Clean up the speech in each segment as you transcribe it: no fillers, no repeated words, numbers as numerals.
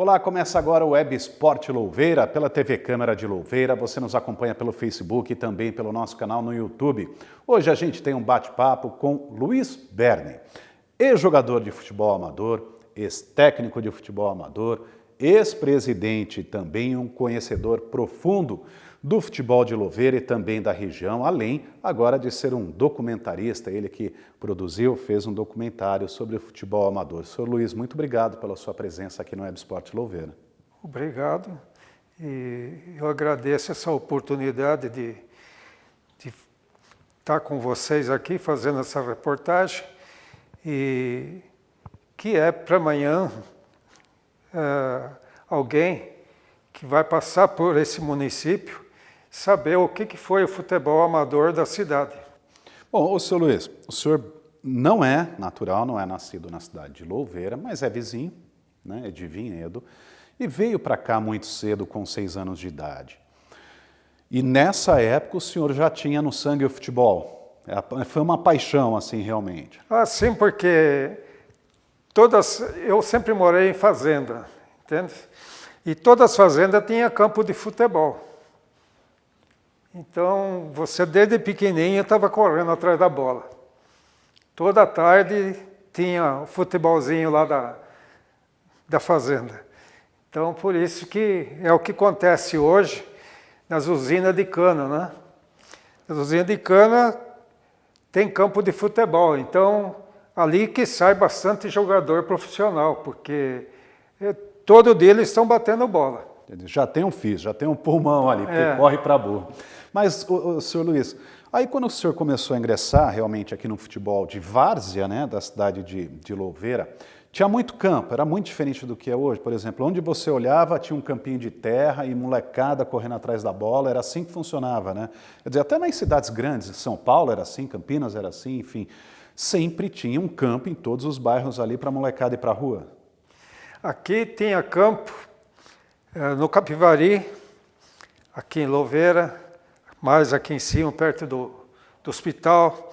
Olá, começa agora o Web Esporte Louveira, pela TV Câmara de Louveira. Você nos acompanha pelo Facebook e também pelo nosso canal no YouTube. Hoje a gente tem um bate-papo com Luiz Berni, ex-jogador de futebol amador, ex-técnico de futebol amador, ex-presidente e também um conhecedor profundo do futebol de Louveira e também da região, além agora de ser um documentarista, ele que produziu, fez um documentário sobre o futebol amador. Senhor Luiz, muito obrigado pela sua presença aqui no Web Esporte Louveira. Obrigado, e eu agradeço essa oportunidade de estar com vocês aqui fazendo essa reportagem, e que é para amanhã alguém que vai passar por esse município saber o que foi o futebol amador da cidade. Bom, senhor Luiz, o senhor não é natural, não é nascido na cidade de Louveira, mas é vizinho, né, é de Vinhedo, e veio para cá muito cedo, com 6 anos de idade. E nessa época o senhor já tinha no sangue o futebol. Foi uma paixão, assim, realmente. Ah, sim, porque eu sempre morei em fazenda, entende? E todas as fazendas tinham campo de futebol. Então, você desde pequenininho estava correndo atrás da bola. Toda tarde tinha o futebolzinho lá da fazenda. Então, por isso que é o que acontece hoje nas usinas de cana, né? Nas usinas de cana tem campo de futebol, então ali que sai bastante jogador profissional, porque todo dia eles estão batendo bola. Já tem um físico, já tem um pulmão ali, porque corre para burro. Mas, senhor Luiz, aí quando o senhor começou a ingressar realmente aqui no futebol de várzea, né, da cidade de Louveira, tinha muito campo, era muito diferente do que é hoje. Por exemplo, onde você olhava tinha um campinho de terra e molecada correndo atrás da bola, era assim que funcionava, né? Quer dizer, até nas cidades grandes, São Paulo era assim, Campinas era assim, enfim, sempre tinha um campo em todos os bairros ali para a molecada ir para a rua. Aqui tinha campo, no Capivari, aqui em Louveira, mais aqui em cima, perto do hospital,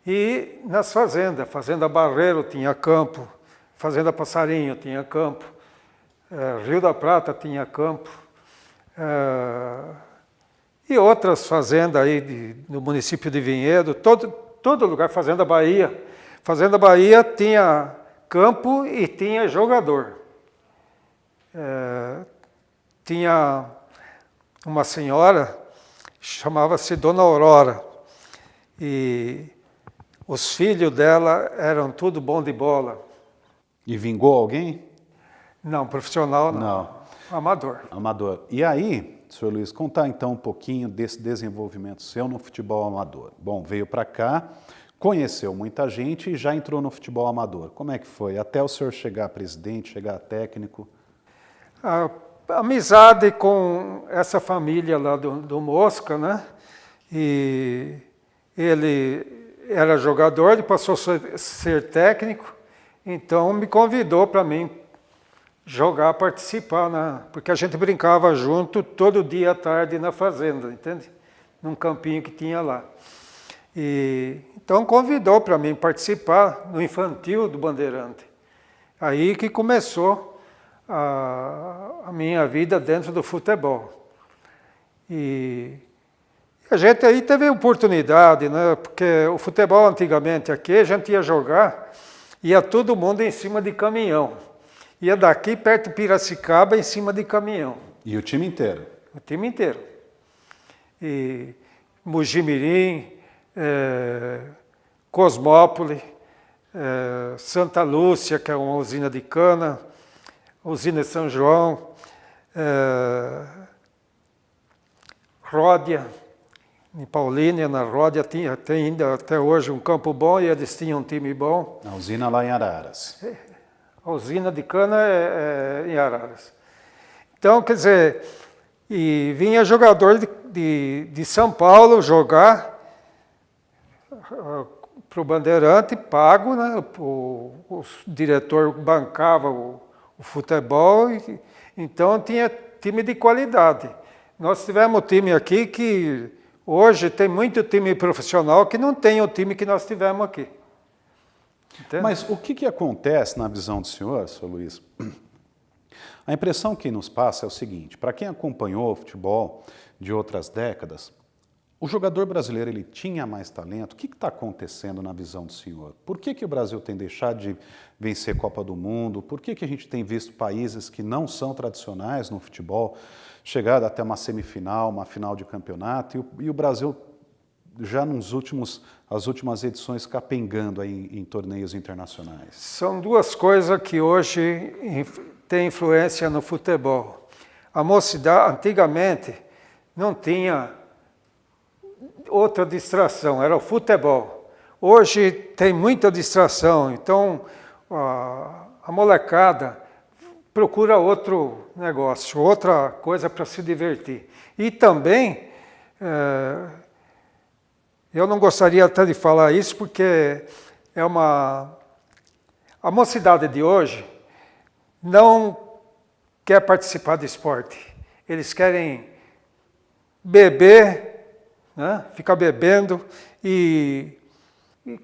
e nas fazendas, Fazenda Barreiro tinha campo, Fazenda Passarinho tinha campo, Rio da Prata tinha campo, e outras fazendas aí no município de Vinhedo, todo lugar, Fazenda Bahia. Fazenda Bahia tinha campo e tinha jogador. Tinha uma senhora, chamava-se Dona Aurora, e os filhos dela eram tudo bom de bola. E vingou alguém? Não, profissional não. Amador. Amador. E aí, senhor Luiz, contar então um pouquinho desse desenvolvimento seu no futebol amador. Bom, veio para cá, conheceu muita gente e já entrou no futebol amador. Como é que foi? Até o senhor chegar a presidente, chegar a técnico? A amizade com essa família lá do Mosca, né? E ele era jogador, ele passou a ser técnico, então me convidou para mim jogar, participar, porque a gente brincava junto todo dia à tarde na fazenda, entende? Num campinho que tinha lá. Então convidou para mim participar no infantil do Bandeirante. Aí que começou a minha vida dentro do futebol. E a gente aí teve oportunidade, né? Porque o futebol antigamente aqui, a gente ia jogar, ia todo mundo em cima de caminhão. Ia daqui perto de Piracicaba em cima de caminhão. E o time inteiro? O time inteiro. E Mugimirim, Cosmópolis, Santa Lúcia, que é uma usina de cana, usina de São João, Ródia, em Paulínia, na Ródia, tem ainda até hoje um campo bom e eles tinham um time bom. A usina lá em Araras. A usina de cana é em Araras. Então, quer dizer, e vinha jogador de São Paulo jogar para o Bandeirante, pago, né? O diretor bancava o futebol, então tinha time de qualidade. Nós tivemos time aqui que hoje tem muito time profissional que não tem o time que nós tivemos aqui. Entende? Mas o que acontece na visão do senhor Luiz, A impressão que nos passa é o seguinte, para quem acompanhou o futebol de outras décadas, o jogador brasileiro ele tinha mais talento. O que está acontecendo na visão do senhor? Por que o Brasil tem deixado de vencer Copa do Mundo? Por que a gente tem visto países que não são tradicionais no futebol chegar até uma semifinal, uma final de campeonato e o Brasil já as últimas edições capengando aí em torneios internacionais? São duas coisas que hoje têm influência no futebol. A mocidade, antigamente, não tinha outra distração, era o futebol. Hoje tem muita distração, então a molecada procura outro negócio, outra coisa para se divertir. E também, eu não gostaria até de falar isso, porque a mocidade de hoje não quer participar de esporte. Eles querem beber, né? Ficar bebendo e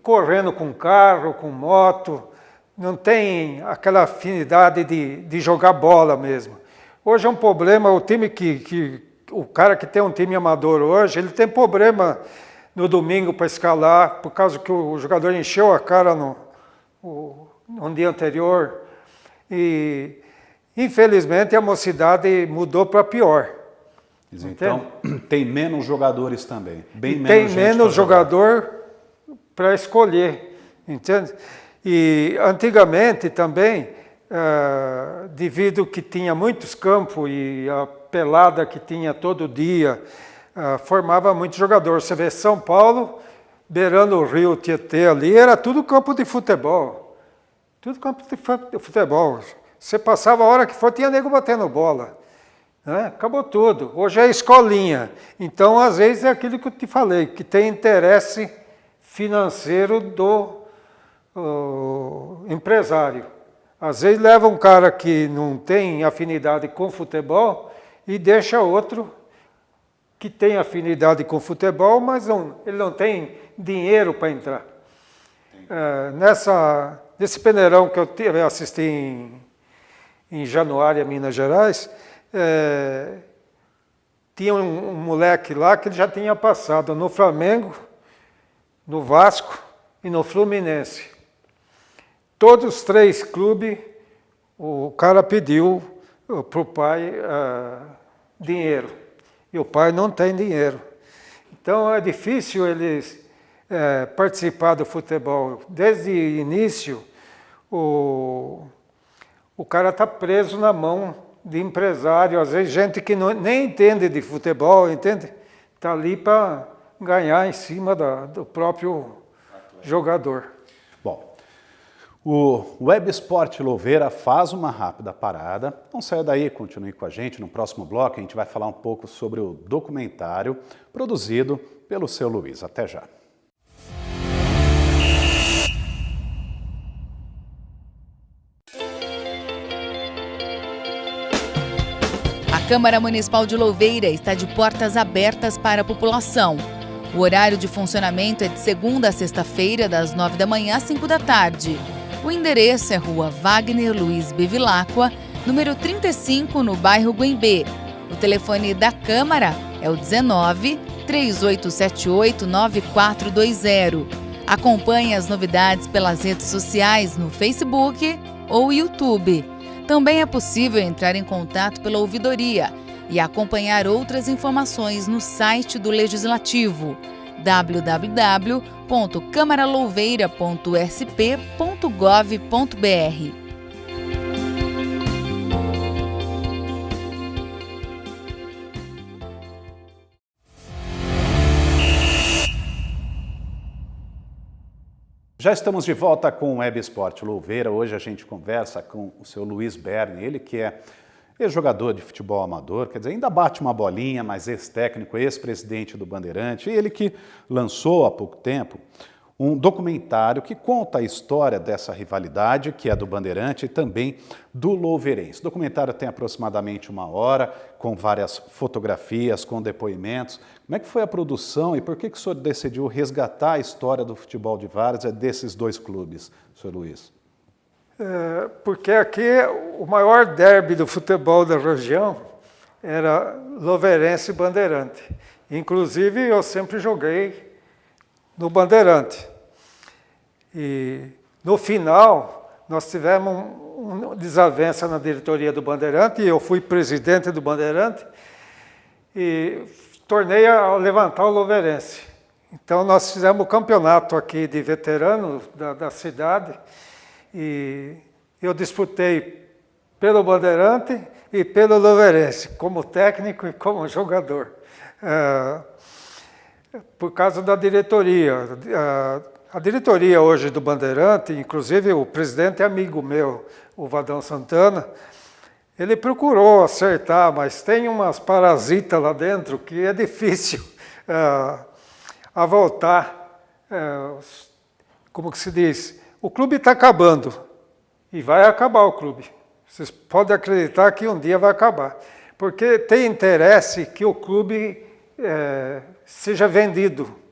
correndo com carro, com moto, não tem aquela afinidade de jogar bola mesmo. Hoje é um problema, o cara que tem um time amador hoje, ele tem problema no domingo para escalar, por causa que o jogador encheu a cara no dia anterior. E, infelizmente, a mocidade mudou para pior. Então, tem menos jogadores também. Tem menos jogador para escolher, entende? E antigamente também, devido que tinha muitos campos e a pelada que tinha todo dia, formava muito jogador. Você vê São Paulo, beirando o rio Tietê ali, era tudo campo de futebol. Tudo campo de futebol. Você passava a hora que for, tinha nego batendo bola. Acabou tudo. Hoje é escolinha. Então, às vezes, é aquilo que eu te falei, que tem interesse financeiro do empresário. Às vezes, leva um cara que não tem afinidade com futebol e deixa outro que tem afinidade com futebol, mas ele não tem dinheiro para entrar. Nesse peneirão que eu assisti em Januária, Minas Gerais, tinha um moleque lá que ele já tinha passado no Flamengo, no Vasco e no Fluminense. Todos os 3 clubes, o cara pediu para o pai dinheiro. E o pai não tem dinheiro. Então é difícil eles participar do futebol. Desde o início, o cara está preso na mão de empresário, às vezes gente que nem entende de futebol, entende? Está ali para ganhar em cima do próprio jogador. Bom, o Web Sport Louveira faz uma rápida parada. Não saia daí, continue com a gente. No próximo bloco a gente vai falar um pouco sobre o documentário produzido pelo seu Luiz. Até já. A Câmara Municipal de Louveira está de portas abertas para a população. O horário de funcionamento é de segunda a sexta-feira, das 9 da manhã às 5 da tarde. O endereço é Rua Wagner Luiz Bevilacqua, número 35, no bairro Guembê. O telefone da Câmara é o 19 3878 9420. Acompanhe as novidades pelas redes sociais no Facebook ou YouTube. Também é possível entrar em contato pela ouvidoria e acompanhar outras informações no site do Legislativo www.camaralouveira.sp.gov.br. Já estamos de volta com o Web Sport Louveira. Hoje a gente conversa com o seu Luiz Berni, ele que é ex-jogador de futebol amador, quer dizer, ainda bate uma bolinha, mas ex-técnico, ex-presidente do Bandeirante, e ele que lançou há pouco tempo um documentário que conta a história dessa rivalidade, que é do Bandeirante e também do Louveirense. O documentário tem aproximadamente 1 hora, com várias fotografias, com depoimentos. Como é que foi a produção e por que o senhor decidiu resgatar a história do futebol de várzea desses 2 clubes, senhor Luiz? Porque aqui o maior derby do futebol da região era Louverense e Bandeirante. Inclusive, eu sempre joguei no Bandeirante. E no final, nós tivemos uma desavença na diretoria do Bandeirante, e eu fui presidente do Bandeirante, e tornei a levantar o Louverense. Então, nós fizemos o campeonato aqui de veteranos da cidade, e eu disputei pelo Bandeirante e pelo Louverense, como técnico e como jogador. Por causa da diretoria. A diretoria hoje do Bandeirante, inclusive o presidente é amigo meu, o Vadão Santana, ele procurou acertar, mas tem umas parasitas lá dentro que é difícil a voltar. Como que se diz? O clube está acabando e vai acabar o clube. Vocês podem acreditar que um dia vai acabar, porque tem interesse que o clube seja vendido.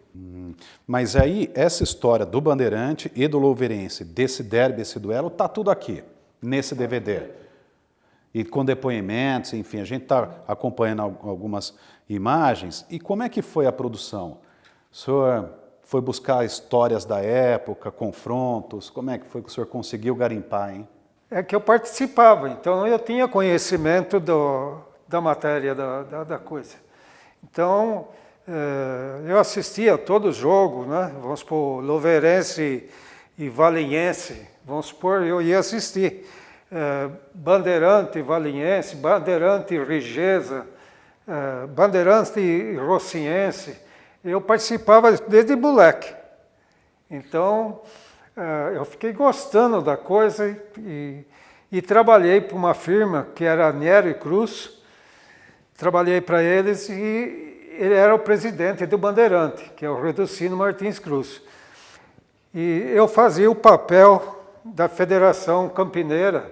Mas aí, essa história do Bandeirante e do Louverense, desse derby, esse duelo, tá tudo aqui, nesse DVD. E com depoimentos, enfim, a gente está acompanhando algumas imagens. E como é que foi a produção? O senhor foi buscar histórias da época, confrontos? Como é que foi que o senhor conseguiu garimpar, hein? É que eu participava, então eu tinha conhecimento da matéria da coisa. Então, eu assistia a todo jogo, né? Vamos supor, Louverense e Valinhense, vamos supor, eu ia assistir. Bandeirante e Valinhense, Bandeirante e Rigesa, Bandeirante e Rocinhense. Eu participava desde moleque. Então, eu fiquei gostando da coisa e trabalhei para uma firma que era Niero e Cruz. Trabalhei para eles e ele era o presidente do Bandeirante, que é o Reducino Martins Cruz. E eu fazia o papel da Federação Campineira,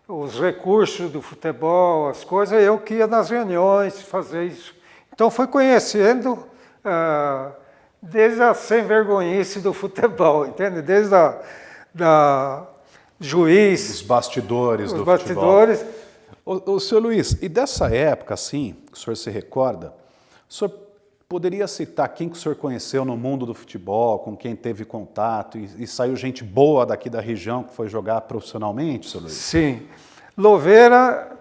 os recursos do futebol, as coisas, eu que ia nas reuniões fazer isso. Então fui conhecendo desde a sem-vergonhice do futebol, entende? Desde da juiz... Os bastidores do bastidores. Futebol. O senhor Luiz, e dessa época, assim, que o senhor se recorda, o senhor poderia citar quem que o senhor conheceu no mundo do futebol, com quem teve contato e saiu gente boa daqui da região que foi jogar profissionalmente, senhor Luiz? Sim. Louveira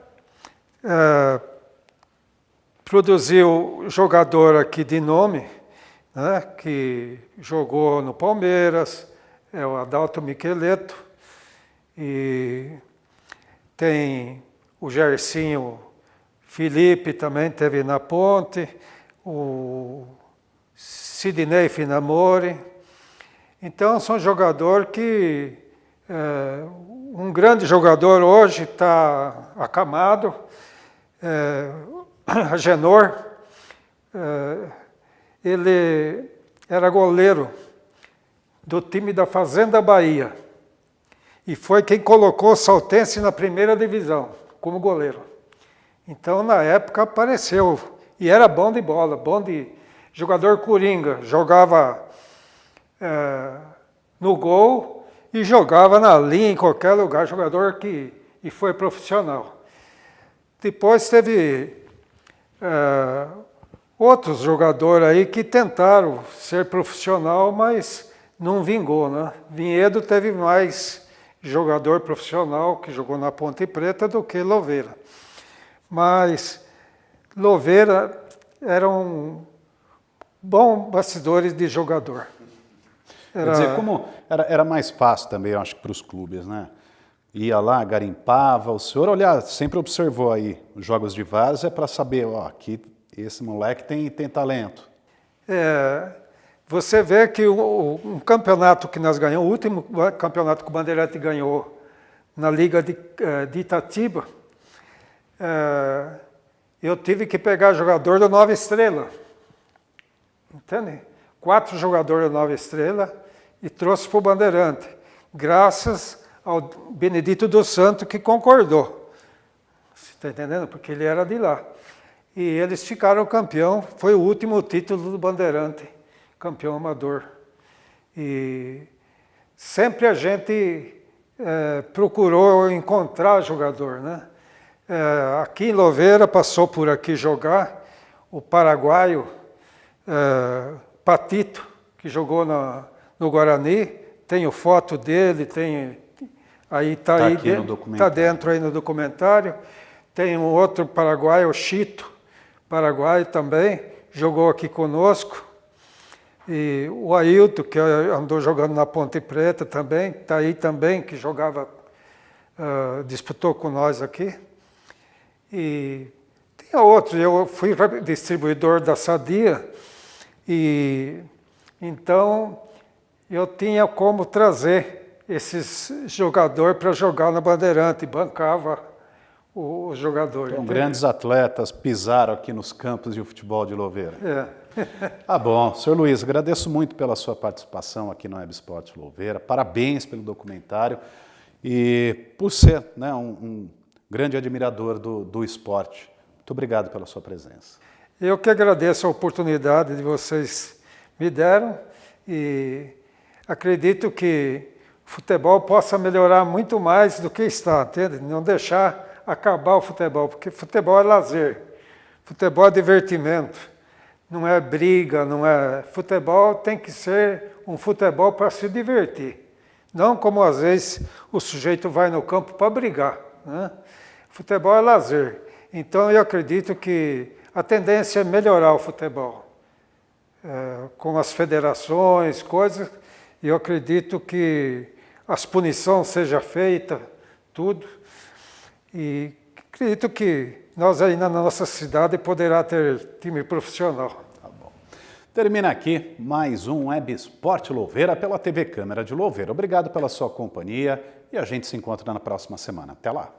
produziu jogador aqui de nome, né, que jogou no Palmeiras, é o Adalto Micheleto, e tem o Gersinho Felipe também teve na Ponte, o Sidney Finamore. Então, são jogadores que... um grande jogador hoje está acamado, Agenor, ele era goleiro do time da Fazenda Bahia e foi quem colocou o Saltense na primeira divisão, como goleiro. Então, na época, apareceu. E era bom de bola, bom de jogador coringa. Jogava no gol e jogava na linha, em qualquer lugar. Jogador que foi profissional. Depois teve outros jogadores aí que tentaram ser profissional, mas não vingou, né? Vinhedo teve mais jogador profissional que jogou na Ponte Preta do que Louveira. Mas Louveira era um bom bastidores de jogador. Quer dizer, como era mais fácil também, eu acho, para os clubes, né? Ia lá, garimpava, o senhor sempre observou aí os jogos de várzea para saber, ó, aqui esse moleque tem talento. Você vê que um campeonato que nós ganhamos, o último campeonato que o Bandeirante ganhou na Liga de Itatiba, eu tive que pegar jogador do Nova Estrela, entende? 4 jogadores do Nova Estrela e trouxe para o Bandeirante, graças ao Benedito dos Santos que concordou. Você está entendendo? Porque ele era de lá. E eles ficaram campeão, foi o último título do Bandeirante, campeão amador. E sempre a gente procurou encontrar jogador, né? Aqui em Louveira passou por aqui jogar o paraguaio Patito, que jogou no Guarani. Tenho foto dele, está dentro aí no documentário. Tem um outro paraguaio, o Chito, paraguaio também, jogou aqui conosco. E o Ailton, que andou jogando na Ponte Preta também, está aí também, que jogava, disputou com nós aqui. E tinha outros, eu fui distribuidor da Sadia, e então eu tinha como trazer esses jogadores para jogar na Bandeirante, bancava os jogadores. Então, grandes atletas pisaram aqui nos campos de futebol de Louveira. Tá bom. Senhor Luiz, agradeço muito pela sua participação aqui no Web Esporte Louveira. Parabéns pelo documentário e por ser, né, um grande admirador do esporte. Muito obrigado pela sua presença. Eu que agradeço a oportunidade que vocês me deram e acredito que o futebol possa melhorar muito mais do que está, entende? Não deixar acabar o futebol, porque futebol é lazer, futebol é divertimento, não é briga, não é... Futebol tem que ser um futebol para se divertir, não como às vezes o sujeito vai no campo para brigar, né? Futebol é lazer, então eu acredito que a tendência é melhorar o futebol, com as federações, coisas, e eu acredito que as punições sejam feitas, tudo, e acredito que nós aí na nossa cidade poderá ter time profissional. Tá bom. Termina aqui mais um Web Esporte Louveira pela TV Câmara de Louveira. Obrigado pela sua companhia e a gente se encontra na próxima semana. Até lá!